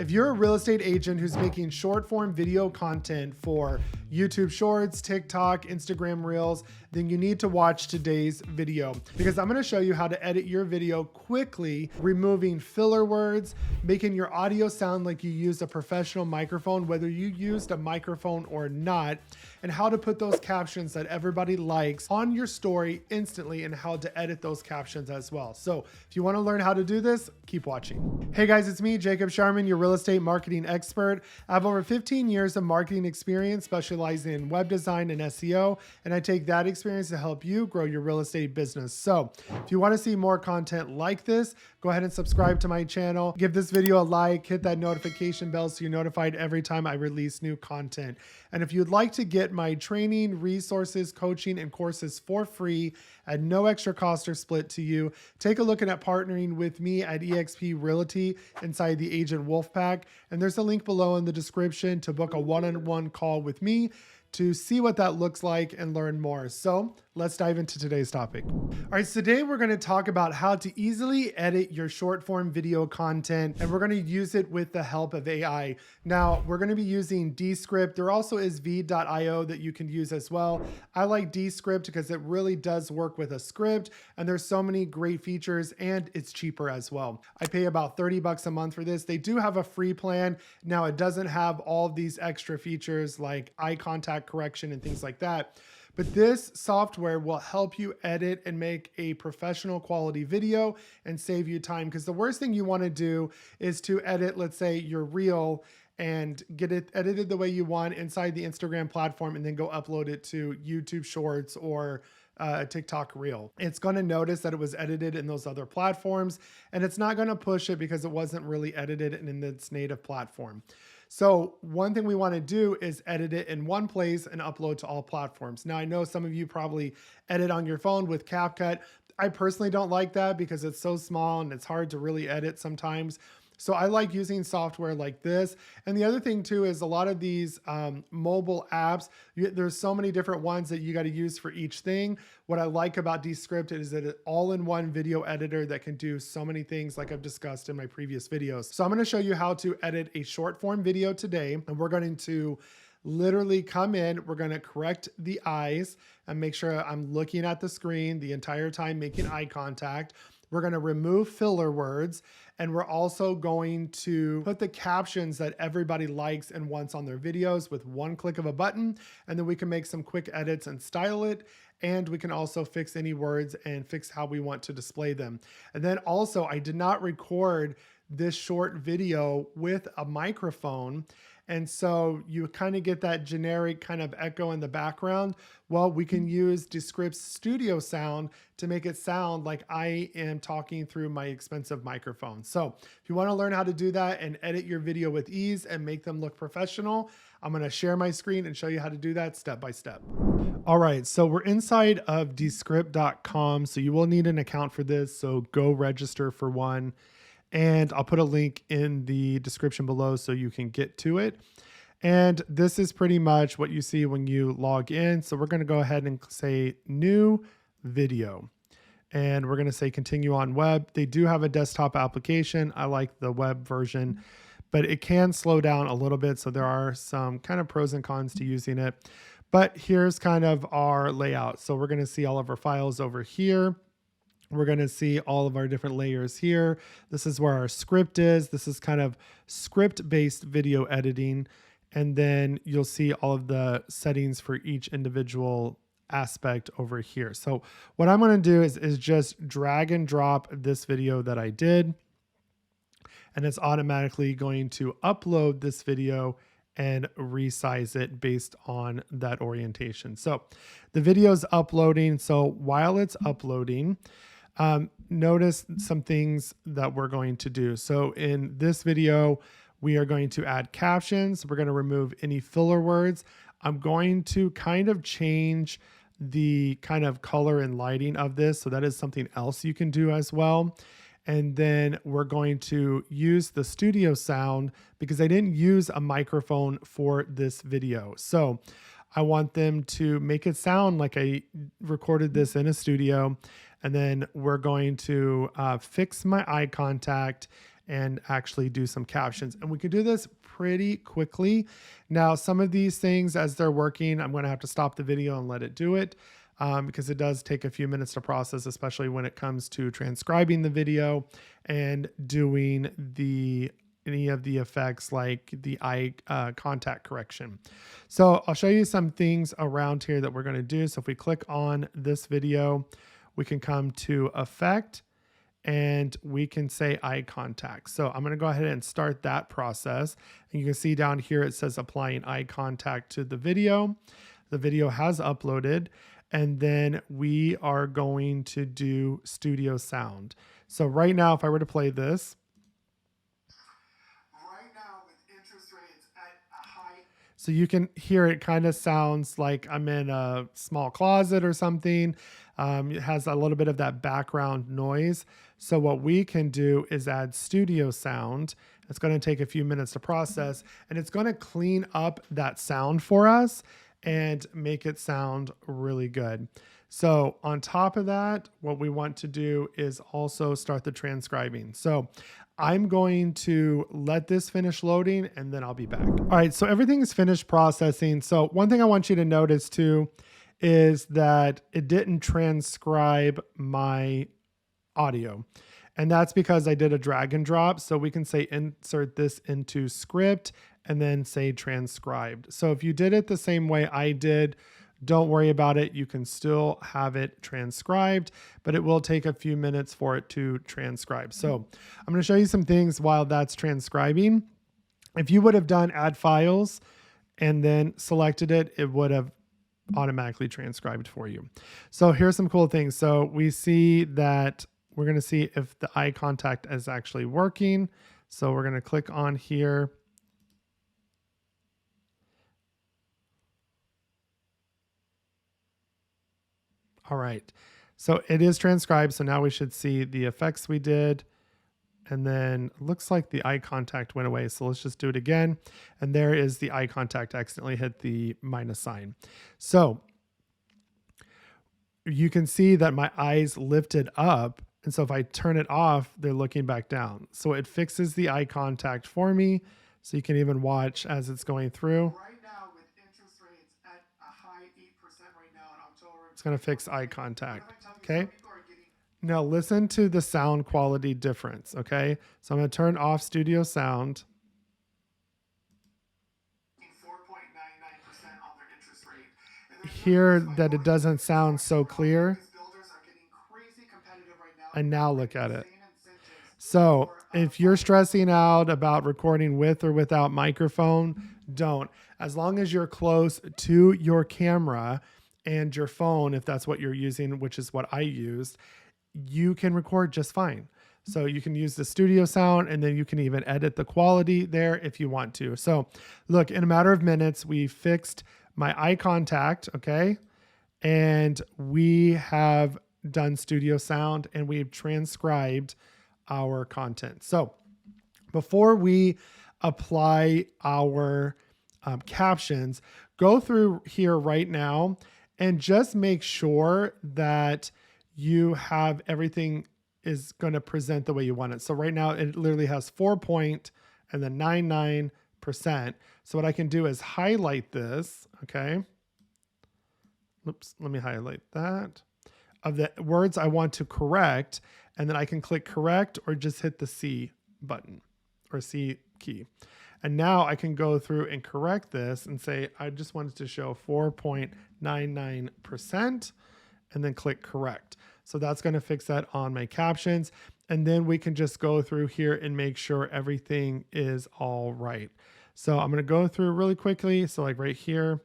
If you're a real estate agent who's making short form video content for YouTube Shorts, TikTok, Instagram Reels, then you need to watch today's video because I'm going to show you how to edit your video quickly, removing filler words, making your audio sound like you used a professional microphone, whether you used a microphone or not, and how to put those captions that everybody likes on your story instantly and how to edit those captions as well. So if you want to learn how to do this, keep watching. Hey guys, it's me, Jacob Sharman, your real estate marketing expert. I have over 15 years of marketing experience specializing in web design and SEO, and I take that experience to help you grow your real estate business. So if you want to see more content like this, go ahead and subscribe to my channel. Give this video a like, hit that notification bell so you're notified every time I release new content. And if you'd like to get my training, resources, coaching, and courses for free at no extra cost or split to you, take a look at partnering with me at eXp Realty inside the Agent Wolfpack. And there's a link below in the description to book a one-on-one call with me to see what that looks like and learn more. So let's dive into today's topic. All right, so today we're going to talk about how to easily edit your short form video content, and we're going to use it with the help of AI. Now, we're going to be using Descript. There also is v.io that you can use as well. I like Descript because it really does work with a script, and there's so many great features, and it's cheaper as well. I pay about 30 bucks a month for this. They do have a free plan. Now, it doesn't have all of these extra features like eye contact correction and things like that. But this software will help you edit and make a professional quality video and save you time. Because the worst thing you want to do is to edit, let's say, your reel and get it edited the way you want inside the Instagram platform and then go upload it to YouTube Shorts or a TikTok reel. It's going to notice that it was edited in those other platforms, and it's not going to push it because it wasn't really edited in its native platform. So one thing we want to do is edit it in one place and upload to all platforms. Now, I know some of you probably edit on your phone with CapCut. I personally don't like that because it's so small and it's hard to really edit sometimes. So I like using software like this. And the other thing too is a lot of these mobile apps, there's so many different ones that you got to use for each thing. What I like about Descript is that it's all-in-one video editor that can do so many things like I've discussed in my previous videos. So I'm going to show you how to edit a short form video today. And we're going to literally come in, we're going to correct the eyes and make sure I'm looking at the screen the entire time, making eye contact. We're going to remove filler words, and we're also going to put the captions that everybody likes and wants on their videos with one click of a button. And then we can make some quick edits and style it. And we can also fix any words and fix how we want to display them. And then also, I did not record this short video with a microphone. And so you kind of get that generic kind of echo in the background. Well, we can use Descript's studio sound to make it sound like I am talking through my expensive microphone. So if you want to learn how to do that and edit your video with ease and make them look professional, I'm going to share my screen and show you how to do that step by step. All right, so we're inside of descript.com. So you will need an account for this. So go register for one. And I'll put a link in the description below so you can get to it. And this is pretty much what you see when you log in. So we're going to go ahead and say new video. And we're going to say continue on web. They do have a desktop application. I like the web version, but it can slow down a little bit. So there are some kind of pros and cons to using it. But here's kind of our layout. So we're going to see all of our files over here. We're going to see all of our different layers here. This is where our script is. This is kind of script-based video editing. And then you'll see all of the settings for each individual aspect over here. So what I'm going to do is just drag and drop this video that I did. And it's automatically going to upload this video and resize it based on that orientation. So the video is uploading. So while it's uploading, notice some things that we're going to do. So in this video, we are going to add captions. We're going to remove any filler words. I'm going to kind of change the kind of color and lighting of this. So that is something else you can do as well. And then we're going to use the studio sound because I didn't use a microphone for this video. So I want them to make it sound like I recorded this in a studio. And then we're going to fix my eye contact and actually do some captions. And we can do this pretty quickly. Now, some of these things, as they're working, I'm going to have to stop the video and let it do it. Because it does take a few minutes to process, especially when it comes to transcribing the video and doing any of the effects like the eye contact correction. So I'll show you some things around here that we're going to do. So if we click on this video, we can come to effect and we can say eye contact. So I'm going to go ahead and start that process. And you can see down here, it says applying eye contact to the video. The video has uploaded. And then we are going to do studio sound. So right now, if I were to play this, right now with interest rates at a high, so you can hear it kind of sounds like I'm in a small closet or something. It has a little bit of that background noise. So what we can do is add studio sound. It's going to take a few minutes to process, and it's going to clean up that sound for us and make it sound really good. So on top of that, what we want to do is also start the transcribing. So I'm going to let this finish loading and then I'll be back. All right, so everything is finished processing. So one thing I want you to notice too is that it didn't transcribe my audio. And that's because I did a drag and drop. So we can say insert this into script and then say transcribed. So if you did it the same way I did, don't worry about it. You can still have it transcribed, but it will take a few minutes for it to transcribe. So I'm going to show you some things while that's transcribing. If you would have done add files and then selected it, it would have automatically transcribed for you. So here's some cool things. So we see that we're going to see if the eye contact is actually working. So we're going to click on here. All right, so it is transcribed. So now we should see the effects we did. And then it looks like the eye contact went away. So let's just do it again. And there is the eye contact accidentally hit the minus sign. So you can see that my eyes lifted up. And so if I turn it off, they're looking back down. So it fixes the eye contact for me. So you can even watch as it's going through. Right now with interest rates at a high 8% right now in October. It's going to fix eye contact. Okay. Now listen to the sound quality difference. Okay. So I'm going to turn off studio sound. 4.99% on their interest rate. Hear that it doesn't sound so clear. And now look at it. So if you're stressing out about recording with or without microphone, don't. As long as you're close to your camera and your phone, if that's what you're using, which is what I used, you can record just fine. So you can use the studio sound and then you can even edit the quality there if you want to. So look, in a matter of minutes, we fixed my eye contact, okay? And we have done studio sound and we've transcribed our content. So before we apply our captions, go through here right now and just make sure that you have everything is going to present the way you want it. So right now it literally has 4.99%. So what I can do is highlight this. Okay. Oops. Let me highlight that. Of the words I want to correct, and then I can click correct or just hit the C button or C key. And now I can go through and correct this and say, I just wanted to show 4.99% and then click correct. So that's going to fix that on my captions. And then we can just go through here and make sure everything is all right. So I'm going to go through really quickly. So like right here.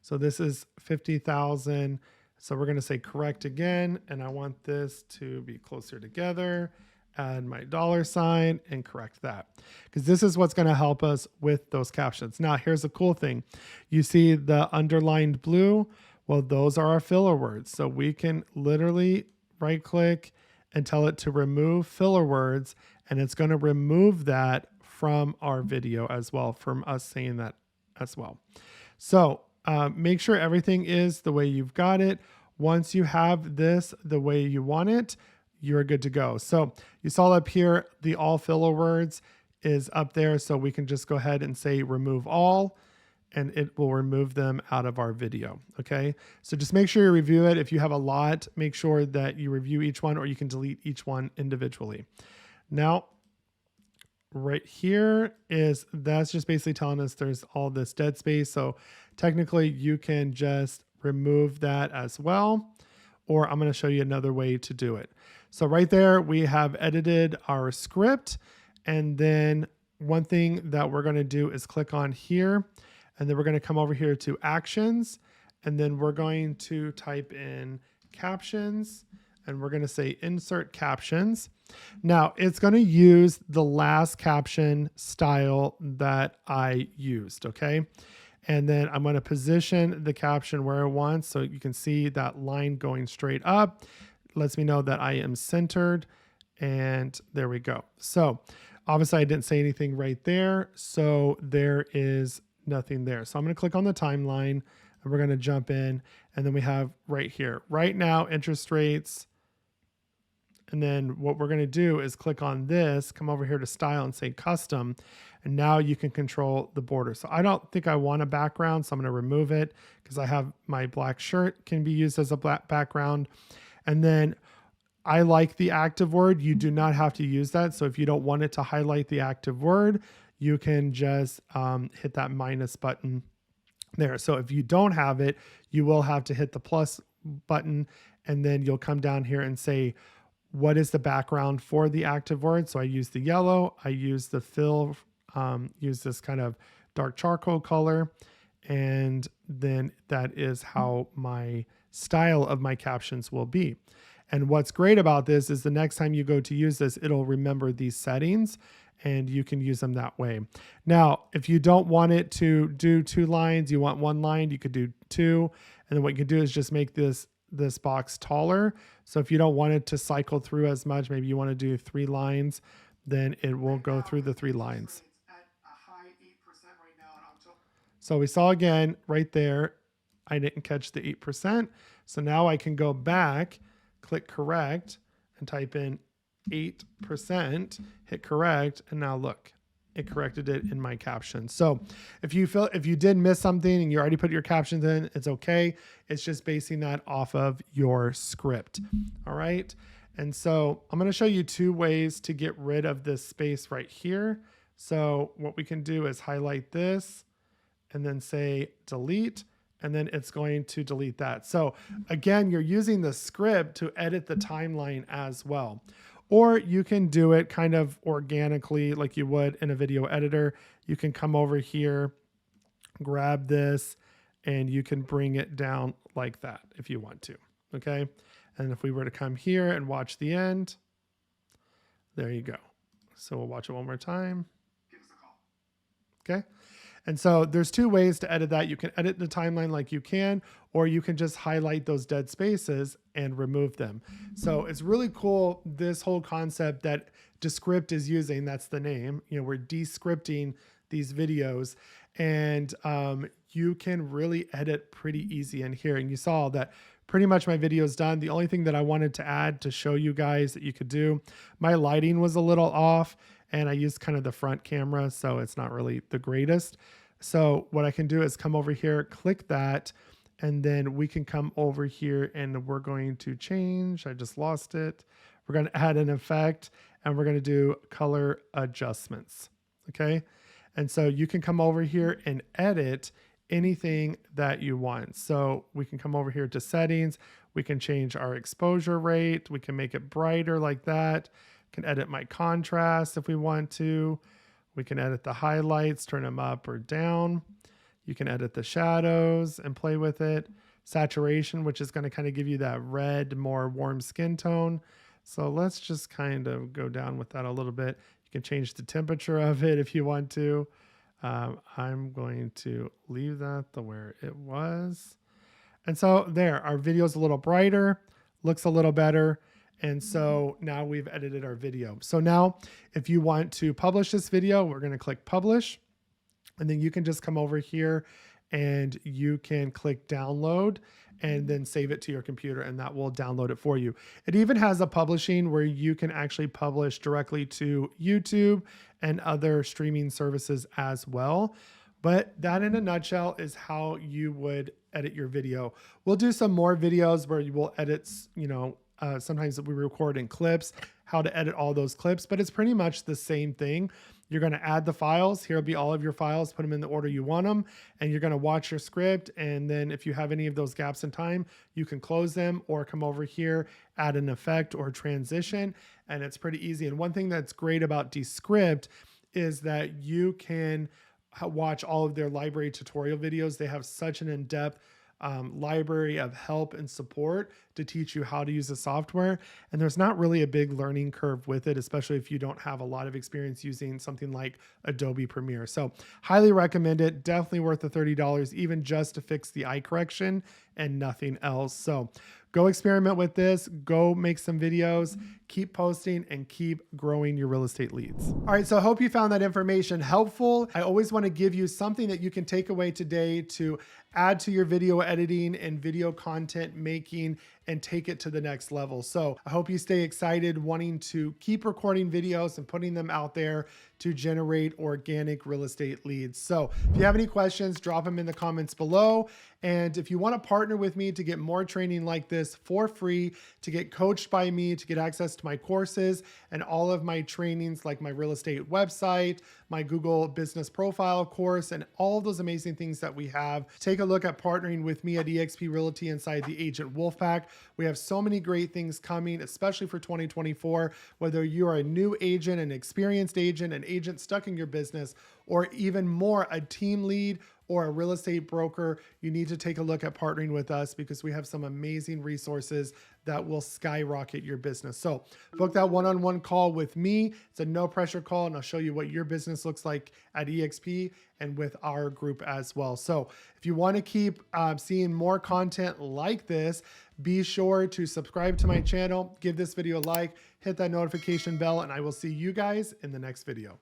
So this is 50,000. So we're going to say correct again, and I want this to be closer together, add my $sign and correct that, because this is what's going to help us with those captions. Now, here's a cool thing. You see the underlined blue? Well, those are our filler words. So we can literally right click and tell it to remove filler words, and it's going to remove that from our video as well, from us saying that as well. So make sure everything is the way you've got it. Once you have this the way you want it, you're good to go. So you saw up here, the all filler words is up there. So we can just go ahead and say remove all, and it will remove them out of our video. Okay. So just make sure you review it. If you have a lot, make sure that you review each one, or you can delete each one individually. Now, right here that's just basically telling us there's all this dead space. So technically you can just remove that as well, or I'm going to show you another way to do it. So right there, we have edited our script. And then one thing that we're going to do is click on here, and then we're going to come over here to actions. And then we're going to type in captions, and we're going to say insert captions. Now it's going to use the last caption style that I used. Okay. And then I'm going to position the caption where I want. So you can see that line going straight up. Lets me know that I am centered. And there we go. So obviously I didn't say anything right there. So there is nothing there. So I'm going to click on the timeline, and we're going to jump in. And then we have right here, right now, interest rates. And then what we're going to do is click on this, come over here to style and say custom. And now you can control the border. So I don't think I want a background, so I'm going to remove it because I have my black shirt can be used as a black background. And then I like the active word. You do not have to use that. So if you don't want it to highlight the active word, you can just hit that minus button there. So if you don't have it, you will have to hit the plus button, and then you'll come down here and say, what is the background for the active word? So I use the yellow, I use the fill, use this kind of dark charcoal color. And then that is how my style of my captions will be. And what's great about this is the next time you go to use this, it'll remember these settings, and you can use them that way. Now, if you don't want it to do 2 lines, you want 1 line, you could do 2. And then what you can do is just make this box taller. So if you don't want it to cycle through as much, maybe you want to do 3 lines, then it will go through the 3 lines. So we saw again right there, I didn't catch the 8%. So now I can go back, click correct, and type in 8%, hit correct, and now look, it corrected it in my caption. So if you did miss something and you already put your captions in, it's okay. It's just basing that off of your script. All right. And so I'm going to show you 2 ways to get rid of this space right here. So what we can do is highlight this and then say delete, and then it's going to delete that. So again, you're using the script to edit the timeline as well. Or you can do it kind of organically like you would in a video editor. You can come over here, grab this, and you can bring it down like that if you want to, okay? And if we were to come here and watch the end, there you go. So we'll watch it one more time. Give us a call. Okay. And so there's 2 ways to edit that. You can edit the timeline like you can, or you can just highlight those dead spaces and remove them. So it's really cool, this whole concept that Descript is using. That's the name. You know, we're descripting these videos, and you can really edit pretty easy in here. And you saw that pretty much my video is done. The only thing that I wanted to add to show you guys that you could do, my lighting was a little off, and I used kind of the front camera, so it's not really the greatest. So what I can do is come over here, click that, and then we can come over here and we're going to change. I just lost it. We're going to add an effect, and we're going to do color adjustments. Okay. And so you can come over here and edit anything that you want. So we can come over here to settings. We can change our exposure rate. We can make it brighter like that. Can edit my contrast if we want to. We can edit the highlights, turn them up or down. You can edit the shadows and play with it. Saturation, which is going to kind of give you that red, more warm skin tone. So let's just kind of go down with that a little bit. You can change the temperature of it if you want to. I'm going to leave that the where it was. And so there, our video is a little brighter, looks a little better. And so now we've edited our video. So now if you want to publish this video, we're going to click publish, and then you can just come over here and you can click download and then save it to your computer, and that will download it for you. It even has a publishing where you can actually publish directly to YouTube and other streaming services as well. But that in a nutshell is how you would edit your video. We'll do some more videos where you will edit, sometimes we record in clips, how to edit all those clips, but it's pretty much the same thing. You're going to add the files. Here will be all of your files, put them in the order you want them, and you're going to watch your script. And then if you have any of those gaps in time, you can close them or come over here, add an effect or transition, and it's pretty easy. And one thing that's great about Descript is that you can watch all of their library tutorial videos. They have such an in-depth library of help and support to teach you how to use the software. And there's not really a big learning curve with it, especially if you don't have a lot of experience using something like Adobe Premiere. So highly recommend it. Definitely worth the $30, even just to fix the eye correction and nothing else. So go experiment with this, go make some videos, keep posting, and keep growing your real estate leads. All right, so I hope you found that information helpful. I always want to give you something that you can take away today to add to your video editing and video content making and take it to the next level. So I hope you stay excited, wanting to keep recording videos and putting them out there to generate organic real estate leads. So if you have any questions, drop them in the comments below. And if you want to partner with me to get more training like this for free, to get coached by me, to get access to my courses and all of my trainings like my real estate website, my Google business profile course, and all of those amazing things that we have, take a look at partnering with me at eXp Realty inside the Agent Wolfpack. We have so many great things coming, especially for 2024, whether you are a new agent, an experienced agent, an agent stuck in your business, or even more, a team lead or a real estate broker, you need to take a look at partnering with us because we have some amazing resources that will skyrocket your business. So book that one-on-one call with me. It's a no pressure call, and I'll show you what your business looks like at eXp and with our group as well. So if you want to keep seeing more content like this, be sure to subscribe to my channel, give this video a like, hit that notification bell, and I will see you guys in the next video.